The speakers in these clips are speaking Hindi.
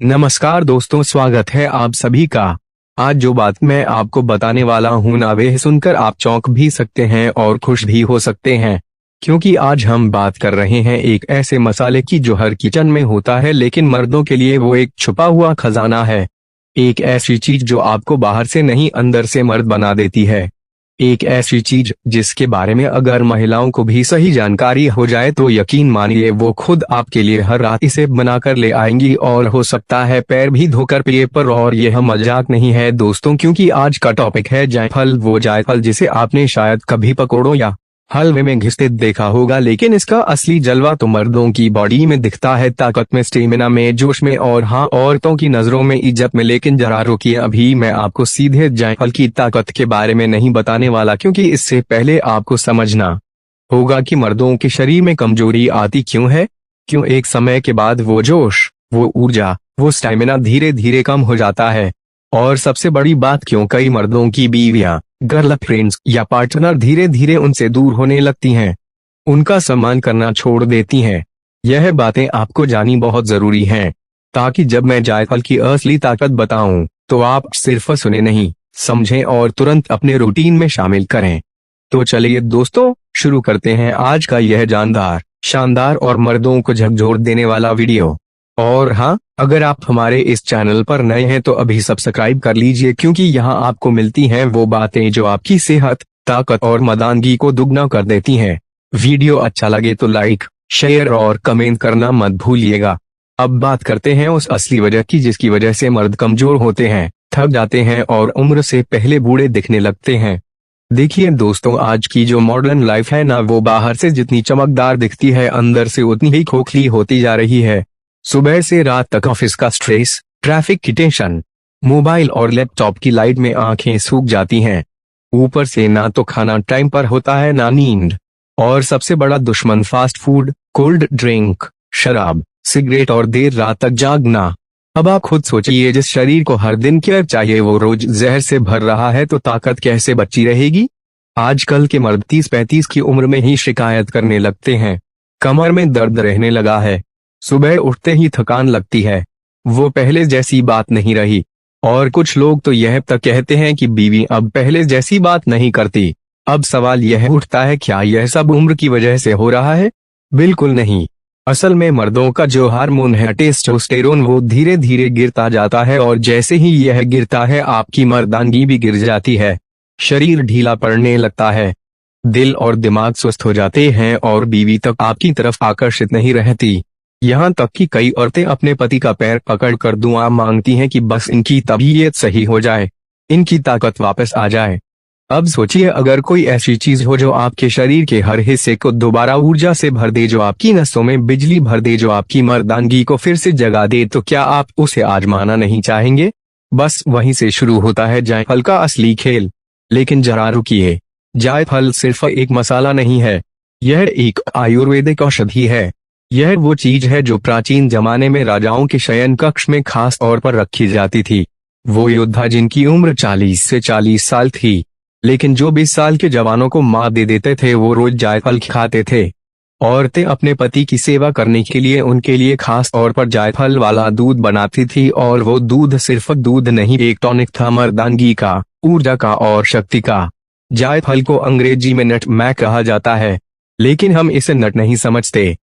नमस्कार दोस्तों, स्वागत है आप सभी का। आज जो बात मैं आपको बताने वाला हूँ ना, वह सुनकर आप चौंक भी सकते हैं और खुश भी हो सकते हैं। क्योंकि आज हम बात कर रहे हैं एक ऐसे मसाले की जो हर किचन में होता है, लेकिन मर्दों के लिए वो एक छुपा हुआ खजाना है। एक ऐसी चीज जो आपको बाहर से नहीं अंदर से मर्द बना देती है। एक ऐसी चीज जिसके बारे में अगर महिलाओं को भी सही जानकारी हो जाए तो यकीन मानिए वो खुद आपके लिए हर रात इसे बनाकर ले आएंगी, और हो सकता है पैर भी धोकर पिए पर। और यह मजाक नहीं है दोस्तों, क्योंकि आज का टॉपिक है जायफल। वो जायफल जिसे आपने शायद कभी पकौड़ों या हलवे में घिसते देखा होगा, लेकिन इसका असली जलवा तो मर्दों की बॉडी में दिखता है, ताकत में, स्टेमिना में, जोश में, और हाँ, औरतों की नजरों में इज्जत में। लेकिन जरा रुकिए, अभी मैं आपको सीधे जायफल की ताकत के बारे में नहीं बताने वाला, क्योंकि इससे पहले आपको समझना होगा कि मर्दों के शरीर में कमजोरी आती क्यों है। क्यों एक समय के बाद वो जोश, वो ऊर्जा, वो स्टेमिना धीरे धीरे कम हो जाता है। और सबसे बड़ी बात, क्यों कई मर्दों की बीवियां, गर्लफ्रेंड्स या पार्टनर धीरे धीरे उनसे दूर होने लगती हैं, उनका सम्मान करना छोड़ देती हैं। यह बातें आपको जाननी बहुत जरूरी हैं, ताकि जब मैं जायफल की असली ताकत बताऊं तो आप सिर्फ सुने नहीं, समझें और तुरंत अपने रूटीन में शामिल करें। तो चलिए दोस्तों, शुरू करते हैं आज का यह जानदार, शानदार और मर्दों को झकझोर देने वाला वीडियो। और हाँ, अगर आप हमारे इस चैनल पर नए हैं तो अभी सब्सक्राइब कर लीजिए, क्योंकि यहाँ आपको मिलती हैं वो बातें जो आपकी सेहत, ताकत और मर्दानगी को दुगना कर देती हैं। वीडियो अच्छा लगे तो लाइक, शेयर और कमेंट करना मत भूलिएगा। अब बात करते हैं उस असली वजह की जिसकी वजह से मर्द कमजोर होते हैं, थक जाते हैं और उम्र से पहले बूढ़े दिखने लगते हैं। देखिए दोस्तों, आज की जो मॉडर्न लाइफ है ना, वो बाहर से जितनी चमकदार दिखती है, अंदर से उतनी ही खोखली होती जा रही है। सुबह से रात तक ऑफिस का स्ट्रेस, ट्रैफिक की टेंशन, मोबाइल और लैपटॉप की लाइट में आंखें सूख जाती हैं। ऊपर से ना तो खाना टाइम पर होता है, ना नींद, और सबसे बड़ा दुश्मन फास्ट फूड, कोल्ड ड्रिंक, शराब, सिगरेट और देर रात तक जागना। अब आप खुद सोचिए, जिस शरीर को हर दिन केयर चाहिए वो रोज जहर से भर रहा है, तो ताकत कैसे बची रहेगी। आजकल के मर्द 30-35 की उम्र में ही शिकायत करने लगते हैं, कमर में दर्द रहने लगा है, सुबह उठते ही थकान लगती है। वो पहले जैसी बात नहीं रही। और कुछ लोग तो यह तक कहते हैं कि बीवी अब पहले जैसी बात नहीं करती। अब सवाल यह उठता है, क्या यह सब उम्र की वजह से हो रहा है? बिल्कुल नहीं। असल में मर्दों का जो हार्मोन है टेस्टोस्टेरोन, वो धीरे धीरे गिरता जाता है, और जैसे ही यह गिरता है आपकी मर्दानगी भी गिर जाती है। शरीर ढीला पड़ने लगता है, दिल और दिमाग सुस्त हो जाते हैं, और बीवी तक आपकी तरफ आकर्षित नहीं रहती। यहाँ तक कि कई औरतें अपने पति का पैर पकड़कर दुआ मांगती हैं कि बस इनकी तबीयत सही हो जाए, इनकी ताकत वापस आ जाए। अब सोचिए, अगर कोई ऐसी चीज हो जो आपके शरीर के हर हिस्से को दोबारा ऊर्जा से भर दे, जो आपकी नसों में बिजली भर दे, जो आपकी मर्दानगी को फिर से जगा दे, तो क्या आप उसे आजमाना नहीं चाहेंगे? बस वहीं से शुरू होता है जायफल का असली खेल। लेकिन जरा रुकिए, जायफल सिर्फ एक मसाला नहीं है, यह एक आयुर्वेदिक औषधि है। यह वो चीज है जो प्राचीन जमाने में राजाओं के शयन कक्ष में खास तौर पर रखी जाती थी। वो योद्धा जिनकी उम्र 40 से 40 साल थी, लेकिन जो 20 साल के जवानों को मात दे देते थे, वो रोज जायफल खाते थे। औरतें अपने पति की सेवा करने के लिए उनके लिए खास तौर पर जायफल वाला दूध बनाती थी, और वो दूध सिर्फ दूध नहीं, एक टॉनिक था मर्दानगी का, ऊर्जा का और शक्ति का। जायफल को अंग्रेजी में नट मैक कहा जाता है, लेकिन हम इसे नट नहीं समझते,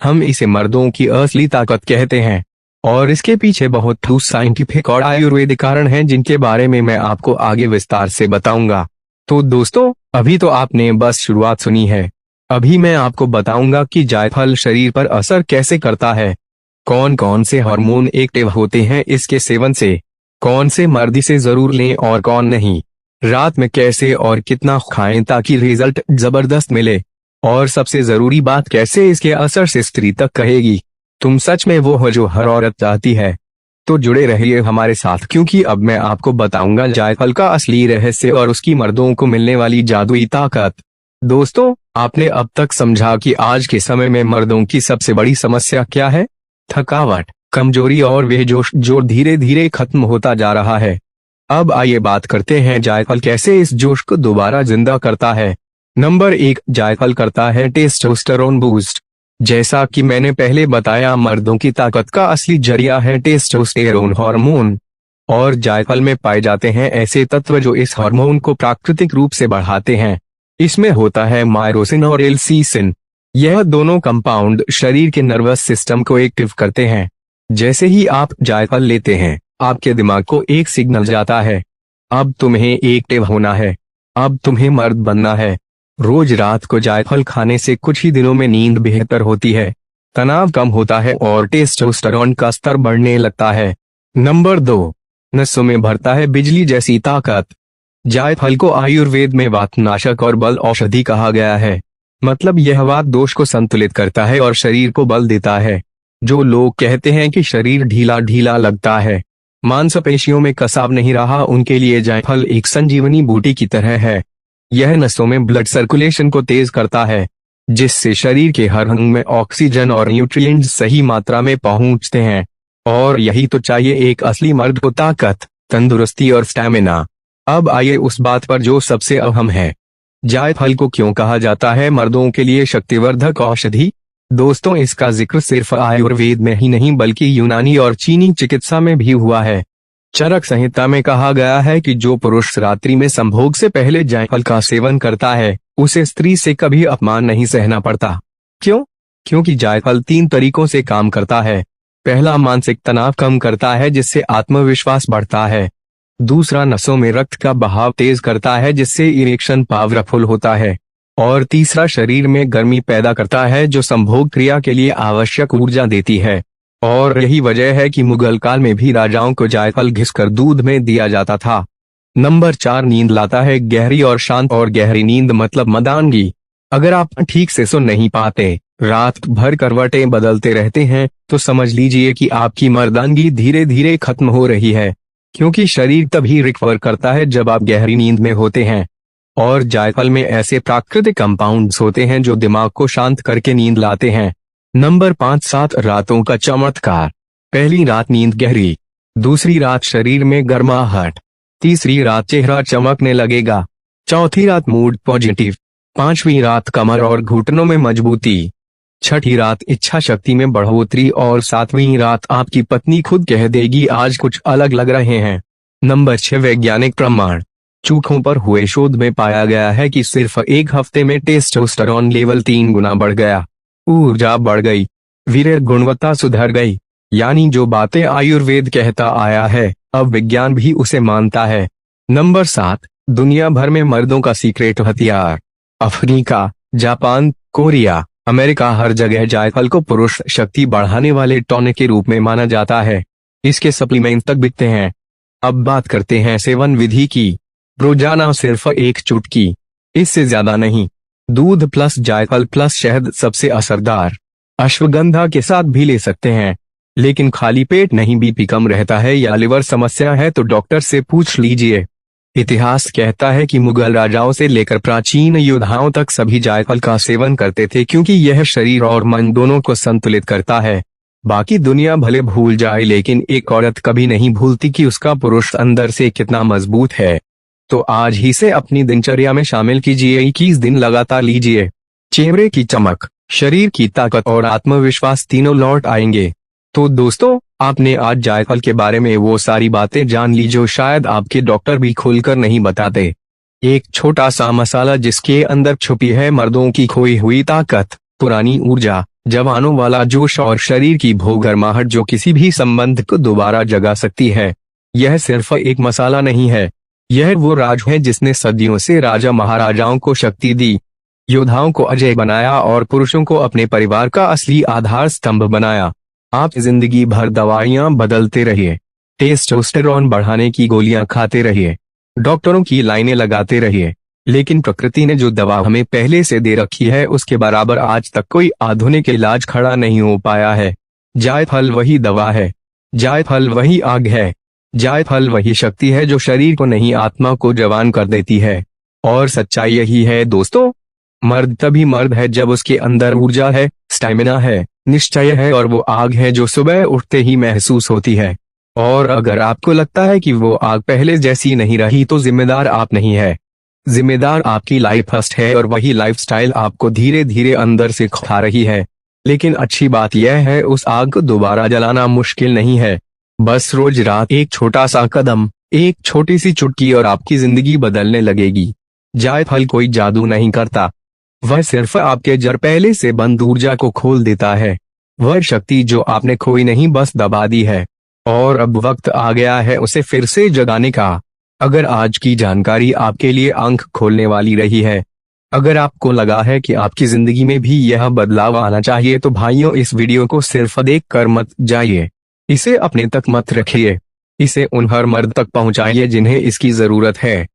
हम इसे मर्दों की असली ताकत कहते हैं। और इसके पीछे बहुत ठोस साइंटिफिक और आयुर्वेदिक कारण हैं, जिनके बारे में मैं आपको आगे विस्तार से बताऊंगा। तो दोस्तों, अभी तो आपने बस शुरुआत सुनी है। अभी मैं आपको बताऊंगा कि जायफल शरीर पर असर कैसे करता है, कौन कौन से हार्मोन एक्टिव होते हैं इसके सेवन से, कौन से मर्द इसे जरूर लें और कौन नहीं, रात में कैसे और कितना खाएं ताकि रिजल्ट जबरदस्त मिले, और सबसे जरूरी बात, कैसे इसके असर से स्त्री तक कहेगी तुम सच में वो हो जो हर औरत चाहती है। तो जुड़े रहिए हमारे साथ, क्योंकि अब मैं आपको बताऊंगा जायफल का असली रहस्य और उसकी मर्दों को मिलने वाली जादुई ताकत। दोस्तों, आपने अब तक समझा कि आज के समय में मर्दों की सबसे बड़ी समस्या क्या है? थकावट, कमजोरी और वह जोश जो धीरे धीरे खत्म होता जा रहा है। अब आइए बात करते हैं जायफल कैसे इस जोश को दोबारा जिंदा करता है। नंबर 1, जायफल करता है टेस्टोस्टेरोन बूस्ट। जैसा कि मैंने पहले बताया, मर्दों की ताकत का असली जरिया है टेस्टोस्टेरोन हार्मोन, और जायफल में पाए जाते हैं ऐसे तत्व जो इस हार्मोन को प्राकृतिक रूप से बढ़ाते हैं। इसमें होता है मायरोसिन और एल्सीसिन। यह दोनों कंपाउंड शरीर के नर्वस सिस्टम को एक्टिव करते हैं। जैसे ही आप जायफल लेते हैं, आपके दिमाग को एक सिग्नल जाता है, अब तुम्हें एक्टिव होना है, अब तुम्हें मर्द बनना है। रोज रात को जायफल खाने से कुछ ही दिनों में नींद बेहतर होती है, तनाव कम होता है और टेस्टोस्टेरोन का स्तर बढ़ने लगता है। नंबर 2, नसों में भरता है बिजली जैसी ताकत। जायफल को आयुर्वेद में वातनाशक और बल औषधि कहा गया है। मतलब यह वात दोष को संतुलित करता है और शरीर को बल देता है। जो लोग कहते हैं कि शरीर ढीला ढीला लगता है, मांसपेशियों में कसाव नहीं रहा, उनके लिए जायफल एक संजीवनी बूटी की तरह है। यह नसों में ब्लड सर्कुलेशन को तेज करता है, जिससे शरीर के हर अंग में ऑक्सीजन और न्यूट्रिएंट्स सही मात्रा में पहुंचते हैं। और यही तो चाहिए एक असली मर्द को, ताकत, तंदुरुस्ती और स्टैमिना। अब आइए उस बात पर जो सबसे अहम है, जायफल को क्यों कहा जाता है मर्दों के लिए शक्तिवर्धक औषधि। दोस्तों, इसका जिक्र सिर्फ आयुर्वेद में ही नहीं बल्कि यूनानी और चीनी चिकित्सा में भी हुआ है। चरक संहिता में कहा गया है कि जो पुरुष रात्रि में संभोग से पहले जायफल का सेवन करता है, उसे स्त्री से कभी अपमान नहीं सहना पड़ता। क्यों? क्योंकि जायफल 3 तरीकों से काम करता है। पहला, मानसिक तनाव कम करता है जिससे आत्मविश्वास बढ़ता है। दूसरा, नसों में रक्त का बहाव तेज करता है जिससे इरेक्शन पावरफुल होता है। और तीसरा, शरीर में गर्मी पैदा करता है जो संभोग क्रिया के लिए आवश्यक ऊर्जा देती है। और यही वजह है कि मुगल काल में भी राजाओं को जायफल घिसकर दूध में दिया जाता था। नंबर 4, नींद लाता है गहरी और शांत। और गहरी नींद मतलब मर्दानगी। अगर आप ठीक से सो नहीं पाते, रात भर करवटें बदलते रहते हैं, तो समझ लीजिए कि आपकी मर्दानगी धीरे धीरे खत्म हो रही है। क्योंकि शरीर तभी रिकवर करता है जब आप गहरी नींद में होते हैं। और जायफल में ऐसे प्राकृतिक कंपाउंड्स होते हैं जो दिमाग को शांत करके नींद लाते हैं। नंबर 5, 7 रातों का चमत्कार। पहली रात नींद गहरी, दूसरी रात शरीर में गर्माहट, तीसरी रात चेहरा चमकने लगेगा, चौथी रात मूड पॉजिटिव, पांचवी रात कमर और घुटनों में मजबूती, छठी रात इच्छा शक्ति में बढ़ोतरी और सातवीं रात आपकी पत्नी खुद कह देगी आज कुछ अलग लग रहे हैं। नंबर 6, वैज्ञानिक प्रमाण। चूहों पर हुए शोध में पाया गया है कि सिर्फ 1 हफ्ते में टेस्टोस्टेरोन लेवल 3 गुना बढ़ गया, ऊर्जा बढ़ गई, वीर्य गुणवत्ता सुधर गई। यानी जो बातें आयुर्वेद कहता आया है, अब विज्ञान भी उसे मानता है। नंबर 7, दुनिया भर में मर्दों का सीक्रेट हथियार। अफ्रीका, जापान, कोरिया, अमेरिका, हर जगह जायफल को पुरुष शक्ति बढ़ाने वाले टॉनिक के रूप में माना जाता है। इसके सप्लीमेंट तक बिकते हैं। अब बात करते हैं सेवन विधि की। रोजाना सिर्फ 1 चुटकी, इससे ज्यादा नहीं। दूध प्लस जायफल प्लस शहद सबसे असरदार। अश्वगंधा के साथ भी ले सकते हैं, लेकिन खाली पेट नहीं। बीपी कम रहता है या लिवर समस्या है तो डॉक्टर से पूछ लीजिए। इतिहास कहता है कि मुगल राजाओं से लेकर प्राचीन योद्धाओं तक सभी जायफल का सेवन करते थे, क्योंकि यह शरीर और मन दोनों को संतुलित करता है। बाकी दुनिया भले भूल जाए, लेकिन एक औरत कभी नहीं भूलती कि उसका पुरुष अंदर से कितना मजबूत है। तो आज ही से अपनी दिनचर्या में शामिल कीजिए। 21 दिन लगातार लीजिए। चेहरे की चमक, शरीर की ताकत और आत्मविश्वास तीनों लौट आएंगे। तो दोस्तों, आपने आज जायफल के बारे में वो सारी बातें जान ली जो शायद आपके डॉक्टर भी खुलकर नहीं बताते। एक छोटा सा मसाला जिसके अंदर छुपी है मर्दों की खोई हुई ताकत, पुरानी ऊर्जा, जवानों वाला जोश और शरीर की भोगरमाहट जो किसी भी संबंध को दोबारा जगा सकती है। यह सिर्फ एक मसाला नहीं है, यह वो राज है जिसने सदियों से राजा महाराजाओं को शक्ति दी, योद्धाओं को अजय बनाया और पुरुषों को अपने परिवार का असली आधार स्तंभ बनाया। आप जिंदगी भर दवाइयां बदलते रहिए, टेस्टोस्टेरोन बढ़ाने की गोलियां खाते रहिए, डॉक्टरों की लाइनें लगाते रहिए, लेकिन प्रकृति ने जो दवा हमें पहले से दे रखी है उसके बराबर आज तक कोई आधुनिक इलाज खड़ा नहीं हो पाया है। जायफल वही दवा है, जायफल वही आग है, जायफल वही शक्ति है जो शरीर को नहीं आत्मा को जवान कर देती है। और सच्चाई यही है दोस्तों, मर्द तभी मर्द है जब उसके अंदर ऊर्जा है, स्टैमिना है, निश्चय है और वो आग है जो सुबह उठते ही महसूस होती है। और अगर आपको लगता है कि वो आग पहले जैसी नहीं रही तो जिम्मेदार आप नहीं है, जिम्मेदार आपकी लाइफ फर्स्ट है और वही लाइफस्टाइल आपको धीरे धीरे अंदर से खा रही है। लेकिन अच्छी बात यह है उस आग को दोबारा जलाना मुश्किल नहीं है। बस रोज रात एक छोटा सा कदम, एक छोटी सी चुटकी और आपकी जिंदगी बदलने लगेगी। जायफल कोई जादू नहीं करता, वह सिर्फ आपके जड़ पहले से बंद ऊर्जा को खोल देता है। वह शक्ति जो आपने खोई नहीं बस दबा दी है, और अब वक्त आ गया है उसे फिर से जगाने का। अगर आज की जानकारी आपके लिए आंख खोलने वाली रही है, अगर आपको लगा है कि आपकी जिंदगी में भी यह बदलाव आना चाहिए, तो भाइयों इस वीडियो को सिर्फ देख कर मत जाइए, इसे अपने तक मत रखिए, इसे उन हर मर्द तक पहुंचाइए जिन्हें इसकी जरूरत है।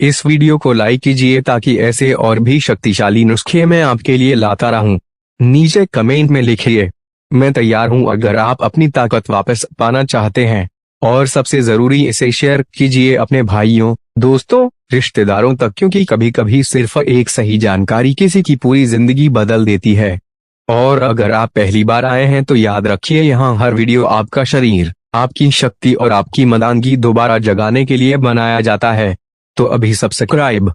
इस वीडियो को लाइक कीजिए ताकि ऐसे और भी शक्तिशाली नुस्खे मैं आपके लिए लाता रहूं। नीचे कमेंट में लिखिए, मैं तैयार हूं अगर आप अपनी ताकत वापस पाना चाहते हैं। और सबसे जरूरी इसे शेयर कीजिए अपने भाइयों, दोस्तों, रिश्तेदारों तक, क्योंकि कभी कभी सिर्फ एक सही जानकारी किसी की पूरी जिंदगी बदल देती है। और अगर आप पहली बार आए हैं तो याद रखिए यहाँ हर वीडियो आपका शरीर, आपकी शक्ति और आपकी मर्दानगी दोबारा जगाने के लिए बनाया जाता है। तो अभी सब्सक्राइब